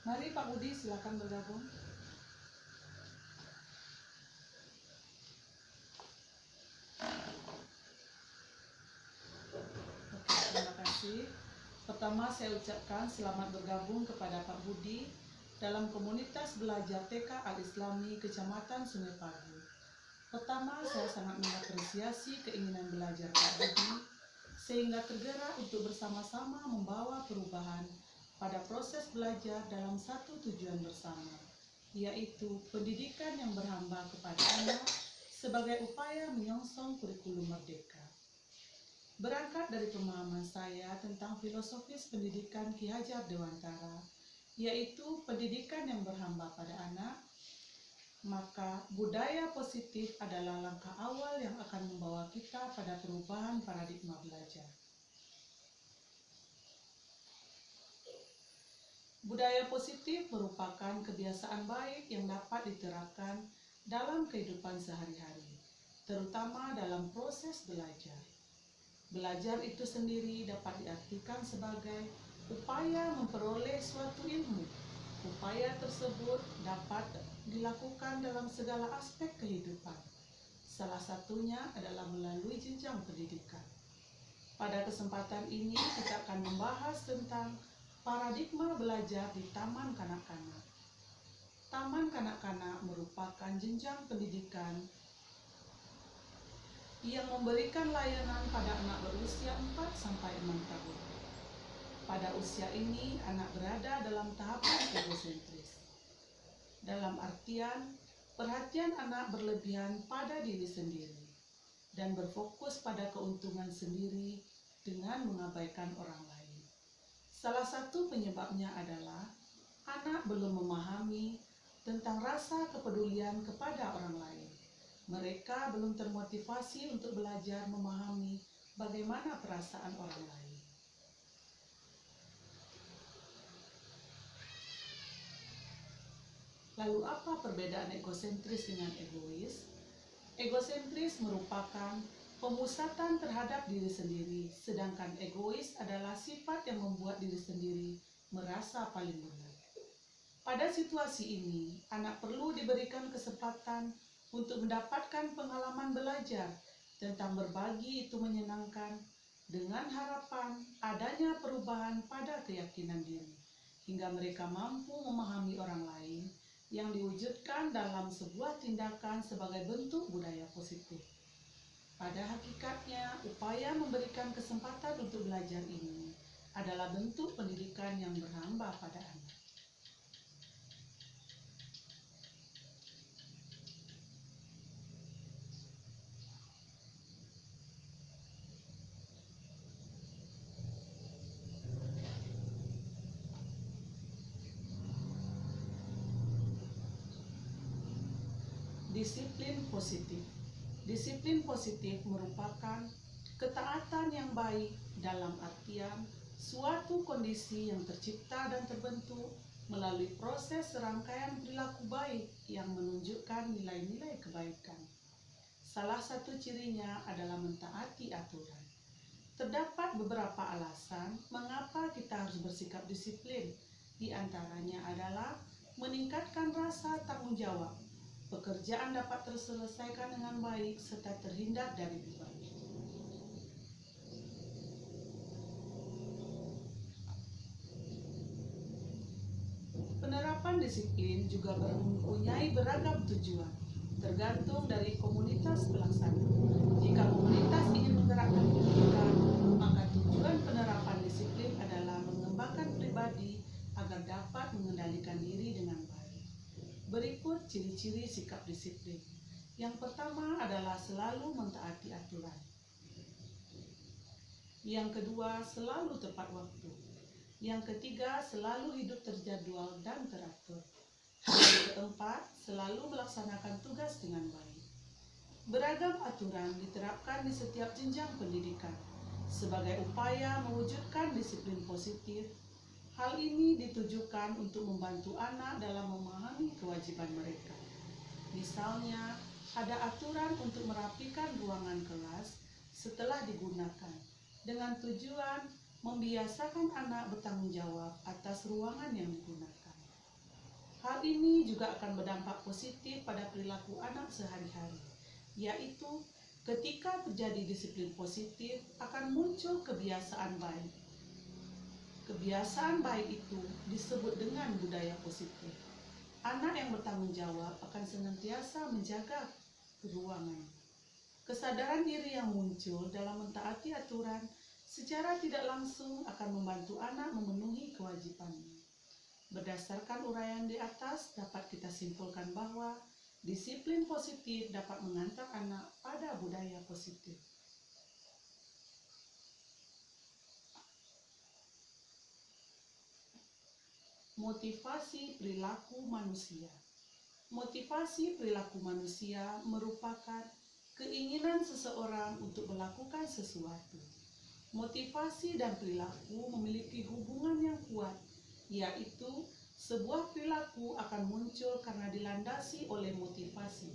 Mari Pak Budi silakan bergabung. Oke, terima kasih. Pertama saya ucapkan selamat bergabung kepada Pak Budi dalam komunitas belajar TK Al-Islami Kecamatan Sungai Pagu. Pertama, saya sangat mengapresiasi keinginan belajar Pak Budi sehingga tergerak untuk bersama-sama membawa perubahan pada proses belajar dalam satu tujuan bersama, yaitu pendidikan yang berhamba kepada anak sebagai upaya menyongsong kurikulum merdeka. Berangkat dari pemahaman saya tentang filosofis pendidikan Ki Hajar Dewantara, yaitu pendidikan yang berhamba pada anak, maka budaya positif adalah langkah awal yang akan membawa kita pada perubahan paradigma belajar. Budaya positif merupakan kebiasaan baik yang dapat diterapkan dalam kehidupan sehari-hari, terutama dalam proses belajar. Belajar itu sendiri dapat diartikan sebagai upaya memperoleh suatu ilmu. Upaya tersebut dapat dilakukan dalam segala aspek kehidupan. Salah satunya adalah melalui jenjang pendidikan. Pada kesempatan ini kita akan membahas tentang paradigma belajar di taman kanak-kanak. Taman kanak-kanak merupakan jenjang pendidikan yang memberikan layanan pada anak berusia 4-6 tahun. Pada usia ini, anak berada dalam tahapan egosentris. Dalam artian, perhatian anak berlebihan pada diri sendiri dan berfokus pada keuntungan sendiri dengan mengabaikan orang lain. Salah satu penyebabnya adalah anak belum memahami tentang rasa kepedulian kepada orang lain. Mereka belum termotivasi untuk belajar memahami bagaimana perasaan orang lain. Lalu apa perbedaan egosentris dengan egois? Egosentris merupakan pemusatan terhadap diri sendiri, sedangkan egois adalah sifat yang membuat diri sendiri merasa paling benar. Pada situasi ini, anak perlu diberikan kesempatan untuk mendapatkan pengalaman belajar tentang berbagi itu menyenangkan dengan harapan adanya perubahan pada keyakinan diri, hingga mereka mampu memahami orang lain yang diwujudkan dalam sebuah tindakan sebagai bentuk budaya positif. Pada hakikatnya, upaya memberikan kesempatan untuk belajar ini adalah bentuk pendidikan yang berhamba pada anak. Disiplin positif. Disiplin positif merupakan ketaatan yang baik dalam artian suatu kondisi yang tercipta dan terbentuk melalui proses serangkaian perilaku baik yang menunjukkan nilai-nilai kebaikan. Salah satu cirinya adalah mentaati aturan. Terdapat beberapa alasan mengapa kita harus bersikap disiplin. Di antaranya adalah meningkatkan rasa tanggung jawab. Pekerjaan dapat terselesaikan dengan baik serta terhindar dari beban. Penerapan disiplin juga mempunyai beragam tujuan, tergantung dari komunitas pelaksana. Jika komunitas ingin menggerakkan pendidikan, maka tujuan penerapan disiplin adalah mengembangkan pribadi agar dapat mengendalikan diri dengan baik. Berikut ciri-ciri sikap disiplin. Yang pertama adalah selalu mentaati aturan. Yang kedua, selalu tepat waktu. Yang ketiga, selalu hidup terjadwal dan teratur. Yang keempat, selalu melaksanakan tugas dengan baik. Beragam aturan diterapkan di setiap jenjang pendidikan sebagai upaya mewujudkan disiplin positif. Hal ini ditujukan untuk membantu anak dalam memahami kewajiban mereka. Misalnya, ada aturan untuk merapikan ruangan kelas setelah digunakan, dengan tujuan membiasakan anak bertanggung jawab atas ruangan yang digunakan. Hal ini juga akan berdampak positif pada perilaku anak sehari-hari, yaitu ketika terjadi disiplin positif akan muncul kebiasaan baik. Kebiasaan baik itu disebut dengan budaya positif. Anak yang bertanggung jawab akan senantiasa menjaga keruangan. Kesadaran diri yang muncul dalam mentaati aturan secara tidak langsung akan membantu anak memenuhi kewajibannya. Berdasarkan uraian di atas, dapat kita simpulkan bahwa disiplin positif dapat mengantar anak pada budaya positif. Motivasi perilaku manusia. Motivasi perilaku manusia merupakan keinginan seseorang untuk melakukan sesuatu. Motivasi dan perilaku memiliki hubungan yang kuat, yaitu sebuah perilaku akan muncul karena dilandasi oleh motivasi.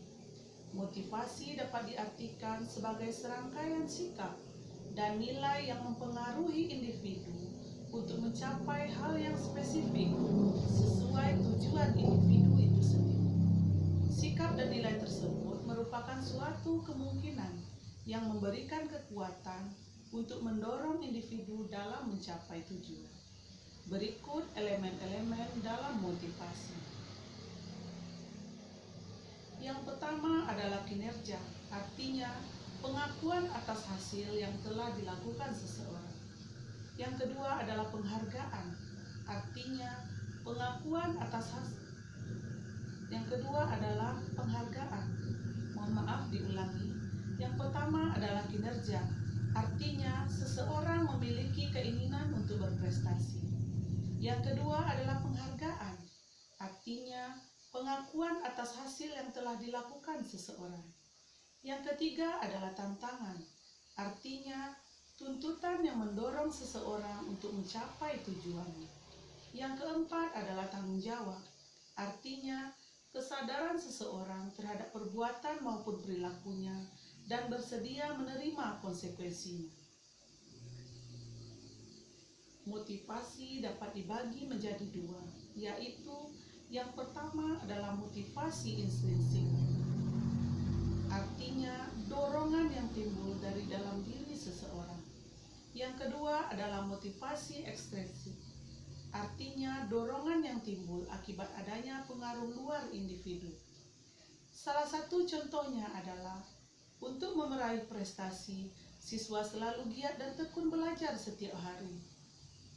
Motivasi dapat diartikan sebagai serangkaian sikap dan nilai yang mempengaruhi individu untuk mencapai hal yang spesifik sesuai tujuan individu itu sendiri. Sikap dan nilai tersebut merupakan suatu kemungkinan yang memberikan kekuatan untuk mendorong individu dalam mencapai tujuan. Berikut elemen-elemen dalam motivasi. Yang pertama adalah kinerja, artinya pengakuan atas hasil yang telah dilakukan seseorang. Yang kedua adalah penghargaan, artinya pengakuan atas hasil. Yang kedua adalah penghargaan. Diulangi. Yang pertama adalah kinerja, artinya seseorang memiliki keinginan untuk berprestasi. Yang kedua adalah penghargaan, artinya pengakuan atas hasil yang telah dilakukan seseorang. Yang ketiga adalah tantangan, artinya tuntutan yang mendorong seseorang untuk mencapai tujuannya. Yang keempat adalah tanggung jawab, artinya kesadaran seseorang terhadap perbuatan maupun perilakunya dan bersedia menerima konsekuensinya. Motivasi dapat dibagi menjadi dua, yaitu yang pertama adalah motivasi intrinsik, artinya dorongan yang timbul dari dalam diri seseorang. Yang kedua adalah motivasi ekstrinsik, artinya dorongan yang timbul akibat adanya pengaruh luar individu. Salah satu contohnya adalah untuk meraih prestasi, siswa selalu giat dan tekun belajar setiap hari.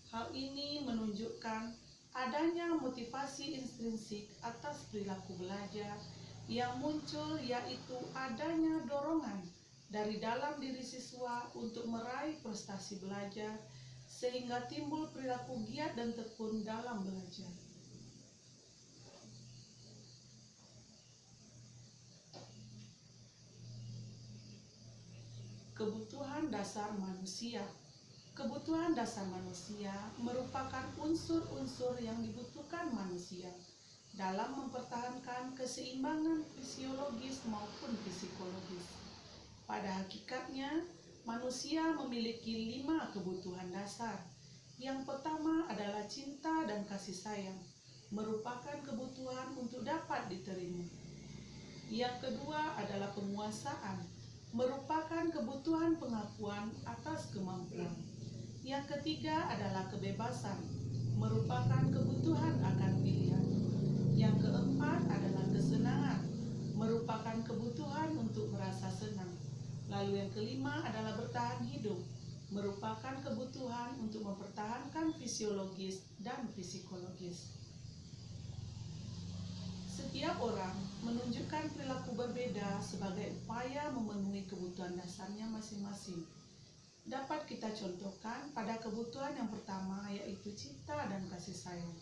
Hal ini menunjukkan adanya motivasi intrinsik atas perilaku belajar yang muncul, yaitu adanya dorongan dari dalam diri siswa untuk meraih prestasi belajar sehingga timbul perilaku giat dan tekun dalam belajar. Kebutuhan dasar manusia. Kebutuhan dasar manusia merupakan unsur-unsur yang dibutuhkan manusia dalam mempertahankan keseimbangan fisiologis maupun psikologis. Pada hakikatnya, manusia memiliki 5 kebutuhan dasar. Yang pertama adalah cinta dan kasih sayang, merupakan kebutuhan untuk dapat diterima. Yang kedua adalah penguasaan, merupakan kebutuhan pengakuan atas kemampuan. Yang ketiga adalah kebebasan, merupakan kebutuhan akan pilihan. Yang keempat adalah kesenangan, merupakan kebutuhan untuk merasa senang. Lalu yang kelima adalah bertahan hidup, merupakan kebutuhan untuk mempertahankan fisiologis dan psikologis. Setiap orang menunjukkan perilaku berbeda sebagai upaya memenuhi kebutuhan dasarnya masing-masing. Dapat kita contohkan pada kebutuhan yang pertama, yaitu cinta dan kasih sayang.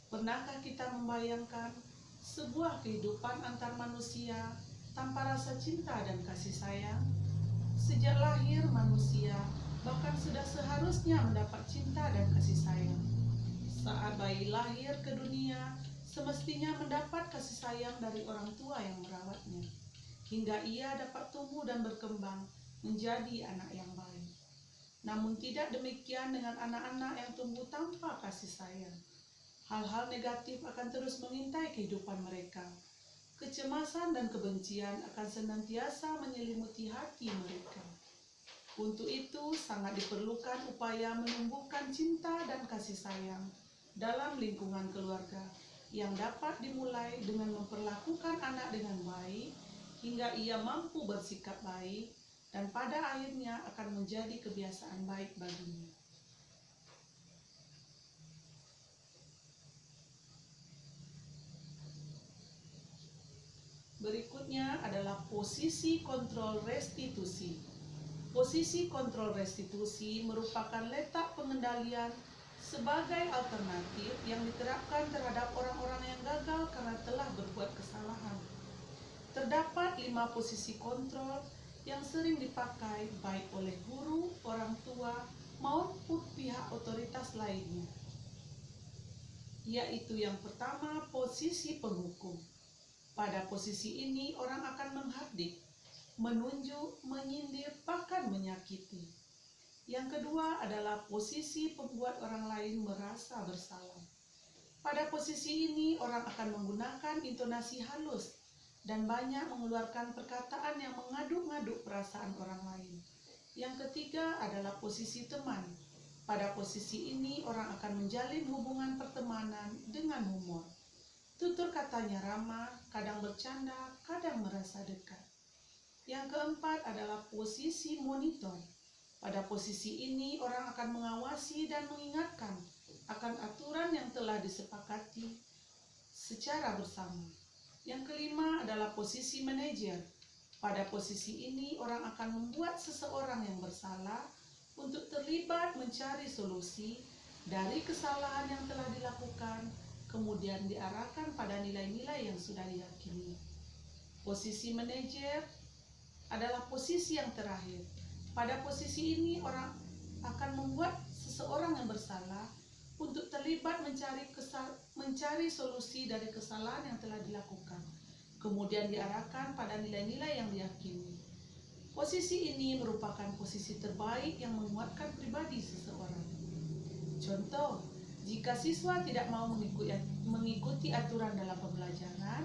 Pernahkah kita membayangkan sebuah kehidupan antar manusia tanpa rasa cinta dan kasih sayang? Sejak lahir manusia bahkan sudah seharusnya mendapat cinta dan kasih sayang. Saat bayi lahir ke dunia, semestinya mendapat kasih sayang dari orang tua yang merawatnya, hingga ia dapat tumbuh dan berkembang menjadi anak yang baik. Namun tidak demikian dengan anak-anak yang tumbuh tanpa kasih sayang. Hal-hal negatif akan terus mengintai kehidupan mereka. Kecemasan dan kebencian akan senantiasa menyelimuti hati mereka. Untuk itu, sangat diperlukan upaya menumbuhkan cinta dan kasih sayang dalam lingkungan keluarga yang dapat dimulai dengan memperlakukan anak dengan baik hingga ia mampu bersikap baik dan pada akhirnya akan menjadi kebiasaan baik baginya. Berikutnya adalah posisi kontrol restitusi. Posisi kontrol restitusi merupakan letak pengendalian sebagai alternatif yang diterapkan terhadap orang-orang yang gagal karena telah berbuat kesalahan. Terdapat 5 posisi kontrol yang sering dipakai baik oleh guru, orang tua, maupun pihak otoritas lainnya. Yaitu yang pertama, posisi penghukum. Pada posisi ini orang akan menghardik, menunjuk, menyindir, bahkan menyakiti. Yang kedua adalah posisi pembuat orang lain merasa bersalah. Pada posisi ini orang akan menggunakan intonasi halus dan banyak mengeluarkan perkataan yang mengaduk-ngaduk perasaan orang lain. Yang ketiga adalah posisi teman. Pada posisi ini orang akan menjalin hubungan pertemanan dengan humor. Tutur katanya ramah, kadang bercanda, kadang merasa dekat. Yang keempat adalah posisi monitor. Pada posisi ini orang akan mengawasi dan mengingatkan akan aturan yang telah disepakati secara bersama. Yang kelima adalah posisi manajer. Pada posisi ini orang akan membuat seseorang yang bersalah untuk terlibat mencari solusi dari kesalahan yang telah dilakukan, kemudian diarahkan pada nilai-nilai yang sudah diyakini. Posisi manajer adalah posisi yang terakhir. Pada posisi ini orang akan membuat seseorang yang bersalah untuk terlibat mencari solusi dari kesalahan yang telah dilakukan, kemudian diarahkan pada nilai-nilai yang diyakini. Posisi ini merupakan posisi terbaik yang menguatkan pribadi seseorang. Contoh, jika siswa tidak mau mengikuti aturan dalam pembelajaran,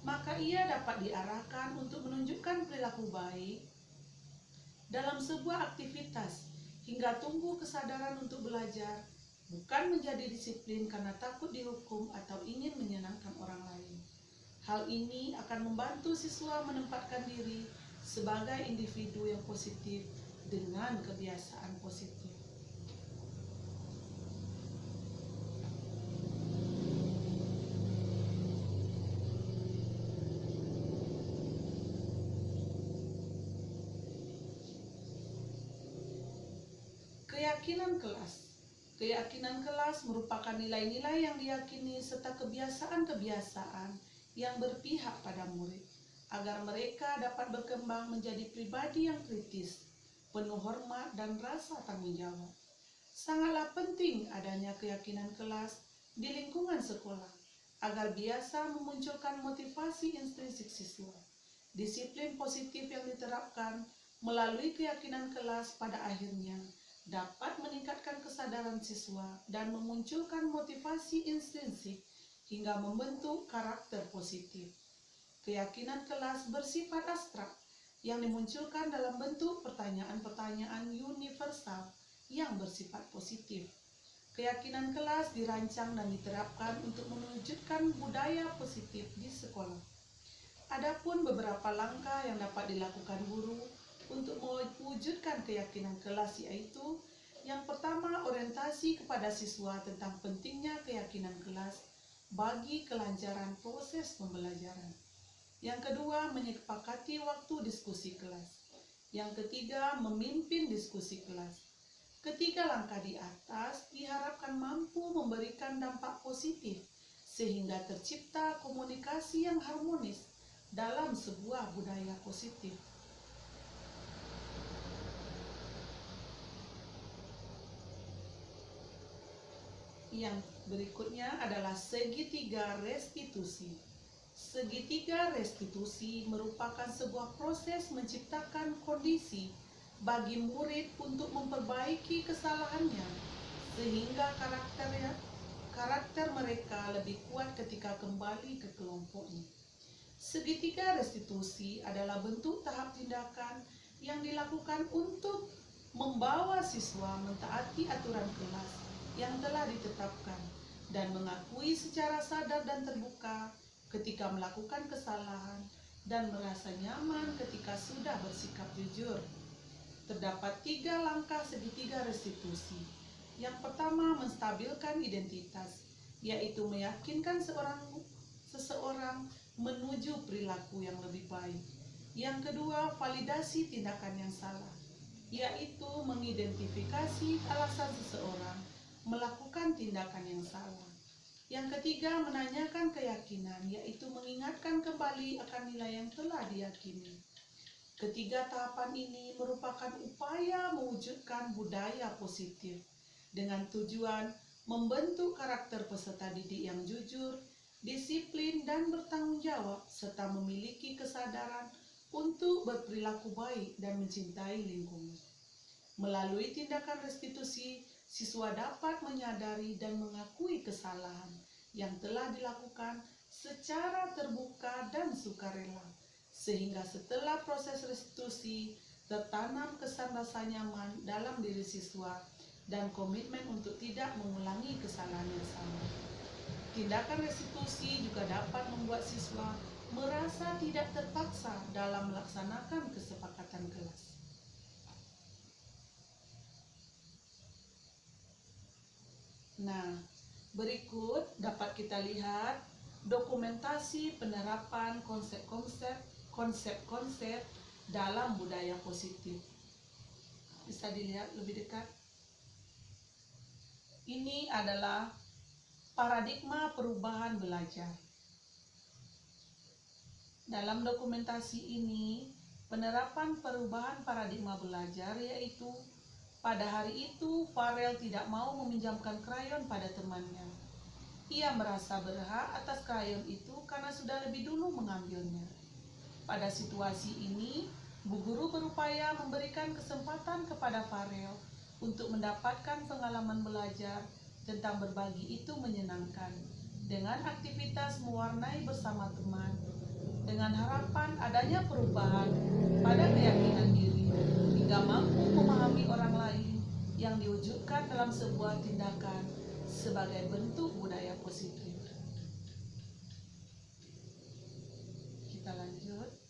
maka ia dapat diarahkan untuk menunjukkan perilaku baik dalam sebuah aktivitas hingga tumbuh kesadaran untuk belajar, bukan menjadi disiplin karena takut dihukum atau ingin menyenangkan orang lain. Hal ini akan membantu siswa menempatkan diri sebagai individu yang positif dengan kebiasaan positif. Keyakinan kelas. Keyakinan kelas merupakan nilai-nilai yang diyakini serta kebiasaan-kebiasaan yang berpihak pada murid, agar mereka dapat berkembang menjadi pribadi yang kritis, penuh hormat dan rasa tanggung jawab. Sangatlah penting adanya keyakinan kelas di lingkungan sekolah, agar biasa memunculkan motivasi intrinsik siswa. Disiplin positif yang diterapkan melalui keyakinan kelas pada akhirnya dapat meningkatkan kesadaran siswa dan memunculkan motivasi intrinsik hingga membentuk karakter positif. Keyakinan kelas bersifat abstrak yang dimunculkan dalam bentuk pertanyaan-pertanyaan universal yang bersifat positif. Keyakinan kelas dirancang dan diterapkan untuk mewujudkan budaya positif di sekolah. Adapun beberapa langkah yang dapat dilakukan guru untuk mewujudkan keyakinan kelas, yaitu yang pertama, orientasi kepada siswa tentang pentingnya keyakinan kelas bagi kelancaran proses pembelajaran. Yang kedua, menyepakati waktu diskusi kelas. Yang ketiga, memimpin diskusi kelas. Ketiga langkah di atas diharapkan mampu memberikan dampak positif sehingga tercipta komunikasi yang harmonis dalam sebuah budaya positif. Yang berikutnya adalah segitiga restitusi. Segitiga restitusi merupakan sebuah proses menciptakan kondisi bagi murid untuk memperbaiki kesalahannya sehingga karakternya karakter mereka lebih kuat ketika kembali ke kelompoknya. Segitiga restitusi adalah bentuk tahap tindakan yang dilakukan untuk membawa siswa mentaati aturan kelas yang telah ditetapkan dan mengakui secara sadar dan terbuka ketika melakukan kesalahan dan merasa nyaman ketika sudah bersikap jujur. Terdapat 3 langkah segitiga restitusi. Yang pertama, menstabilkan identitas, yaitu meyakinkan seseorang menuju perilaku yang lebih baik. Yang kedua, validasi tindakan yang salah, yaitu mengidentifikasi alasan seseorang melakukan tindakan yang salah. Yang ketiga, menanyakan keyakinan, yaitu mengingatkan kembali akan nilai yang telah diyakini. Ketiga tahapan ini merupakan upaya mewujudkan budaya positif dengan tujuan membentuk karakter peserta didik yang jujur, disiplin, dan bertanggung jawab, serta memiliki kesadaran untuk berperilaku baik dan mencintai lingkungan. Melalui tindakan restitusi, siswa dapat menyadari dan mengakui kesalahan yang telah dilakukan secara terbuka dan sukarela, sehingga setelah proses restitusi tertanam kesan rasa nyaman dalam diri siswa dan komitmen untuk tidak mengulangi kesalahan yang sama. Tindakan restitusi juga dapat membuat siswa merasa tidak terpaksa dalam melaksanakan kesepakatan kelas. Nah, berikut dapat kita lihat dokumentasi penerapan konsep-konsep dalam budaya positif. Bisa dilihat lebih dekat. Ini adalah paradigma perubahan belajar. Dalam dokumentasi ini, penerapan perubahan paradigma belajar yaitu pada hari itu Farel tidak mau meminjamkan krayon pada temannya. Ia merasa berhak atas krayon itu karena sudah lebih dulu mengambilnya. Pada situasi ini, Bu Guru berupaya memberikan kesempatan kepada Farel untuk mendapatkan pengalaman belajar tentang berbagi itu menyenangkan, dengan aktivitas mewarnai bersama teman, dengan harapan adanya perubahan pada keyakinan diri, hingga mampu memahami orang lain yang diwujudkan dalam sebuah tindakan sebagai bentuk budaya positif. Kita lanjut.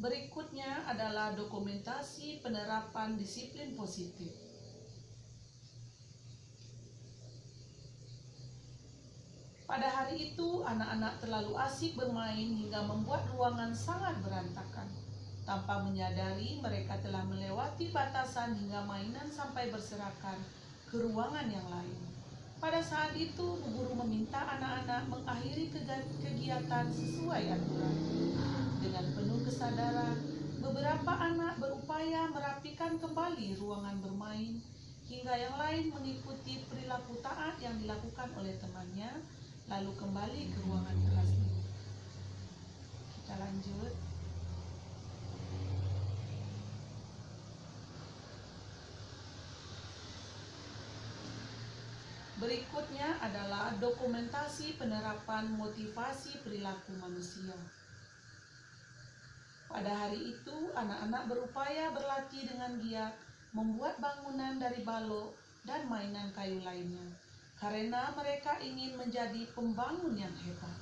Berikutnya adalah dokumentasi penerapan disiplin positif. Pada hari itu, anak-anak terlalu asik bermain hingga membuat ruangan sangat berantakan. Tanpa menyadari, mereka telah melewati batasan hingga mainan sampai berserakan ke ruangan yang lain. Pada saat itu, Bu Guru meminta anak-anak mengakhiri kegiatan sesuai aturan. Dengan penuh kesadaran, beberapa anak berupaya merapikan kembali ruangan bermain, hingga yang lain mengikuti perilaku taat yang dilakukan oleh temannya, lalu kembali ke ruangan kelasnya. Kita lanjut. Berikutnya adalah dokumentasi penerapan motivasi perilaku manusia. Pada hari itu, anak-anak berupaya berlatih dengan giat membuat bangunan dari balok dan mainan kayu lainnya, karena mereka ingin menjadi pembangun yang hebat.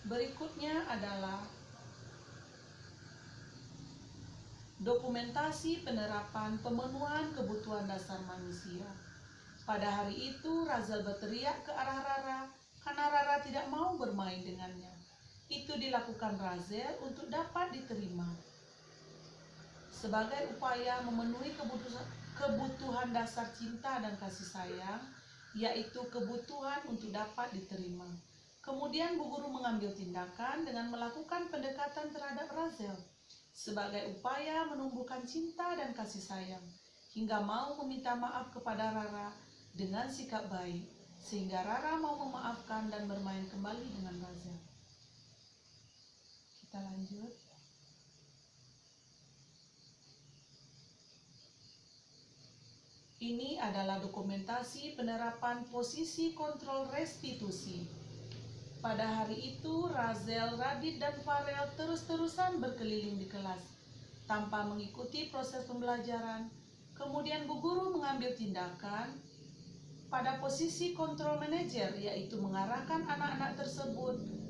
Berikutnya adalah dokumentasi penerapan pemenuhan kebutuhan dasar manusia. Pada hari itu, Razal berteriak ke arah Rara karena Rara tidak mau bermain dengannya. Itu dilakukan Razal untuk dapat diterima. Sebagai upaya memenuhi kebutuhan dasar cinta dan kasih sayang, yaitu kebutuhan untuk dapat diterima. Kemudian Bu Guru mengambil tindakan dengan melakukan pendekatan terhadap Razal sebagai upaya menumbuhkan cinta dan kasih sayang, hingga mau meminta maaf kepada Rara dengan sikap baik, sehingga Rara mau memaafkan dan bermain kembali dengan Razal. Kita lanjut. Ini adalah dokumentasi penerapan posisi kontrol restitusi. Pada hari itu, Razel, Radit, dan Farel terus-terusan berkeliling di kelas tanpa mengikuti proses pembelajaran. Kemudian Bu Guru mengambil tindakan pada posisi kontrol manajer, yaitu mengarahkan anak-anak tersebut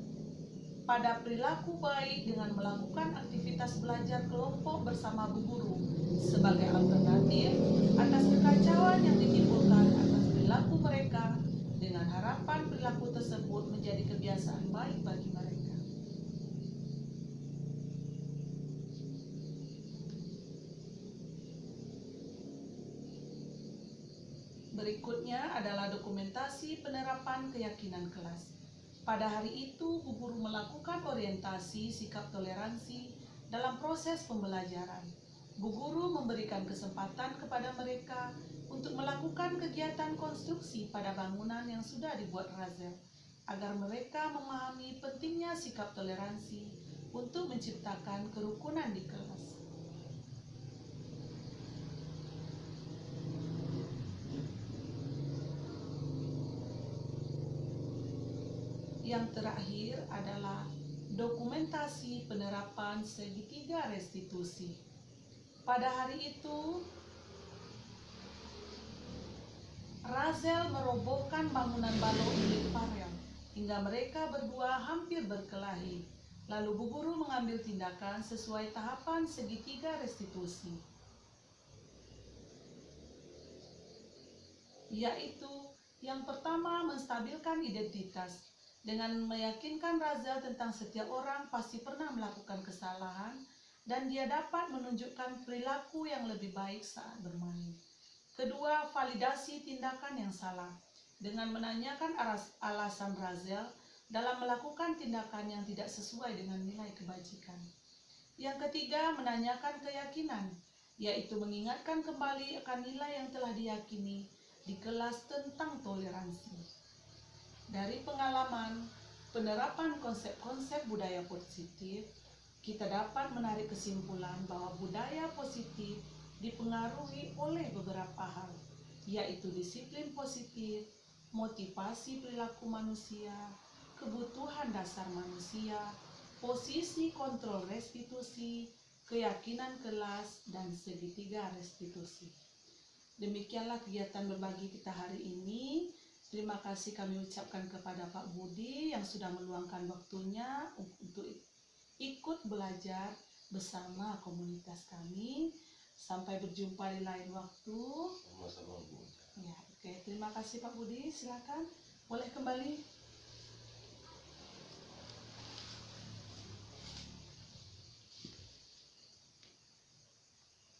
pada perilaku baik dengan melakukan aktivitas belajar kelompok bersama Bu Guru sebagai alternatif atas kekacauan yang ditimbulkan atas perilaku mereka, dengan harapan perilaku tersebut menjadi kebiasaan baik bagi mereka. Berikutnya adalah dokumentasi penerapan keyakinan kelas. Pada hari itu, Bu Guru melakukan orientasi sikap toleransi dalam proses pembelajaran. Bu Guru memberikan kesempatan kepada mereka untuk melakukan kegiatan konstruksi pada bangunan yang sudah dibuat Razel, agar mereka memahami pentingnya sikap toleransi untuk menciptakan kerukunan di kelas. Yang terakhir adalah dokumentasi penerapan segitiga restitusi. Pada hari itu, Razel merobohkan bangunan balok milik Farel hingga mereka berdua hampir berkelahi. Lalu Bu Guru mengambil tindakan sesuai tahapan segitiga restitusi, yaitu yang pertama, menstabilkan identitas dengan meyakinkan Razel tentang setiap orang pasti pernah melakukan kesalahan dan dia dapat menunjukkan perilaku yang lebih baik saat bermain. Kedua, validasi tindakan yang salah dengan menanyakan alasan Razel dalam melakukan tindakan yang tidak sesuai dengan nilai kebajikan. Yang ketiga, menanyakan keyakinan, yaitu mengingatkan kembali akan nilai yang telah diyakini di kelas tentang toleransi. Dari pengalaman penerapan konsep-konsep budaya positif, kita dapat menarik kesimpulan bahwa budaya positif dipengaruhi oleh beberapa hal, yaitu disiplin positif, motivasi perilaku manusia, kebutuhan dasar manusia, posisi kontrol restitusi, keyakinan kelas, dan segitiga restitusi. Demikianlah kegiatan berbagi kita hari ini. Terima kasih kami ucapkan kepada Pak Budi yang sudah meluangkan waktunya untuk ikut belajar bersama komunitas kami. Sampai berjumpa di lain waktu. Sama-sama Bu. Ya, oke. Terima kasih Pak Budi. Silakan. Boleh kembali.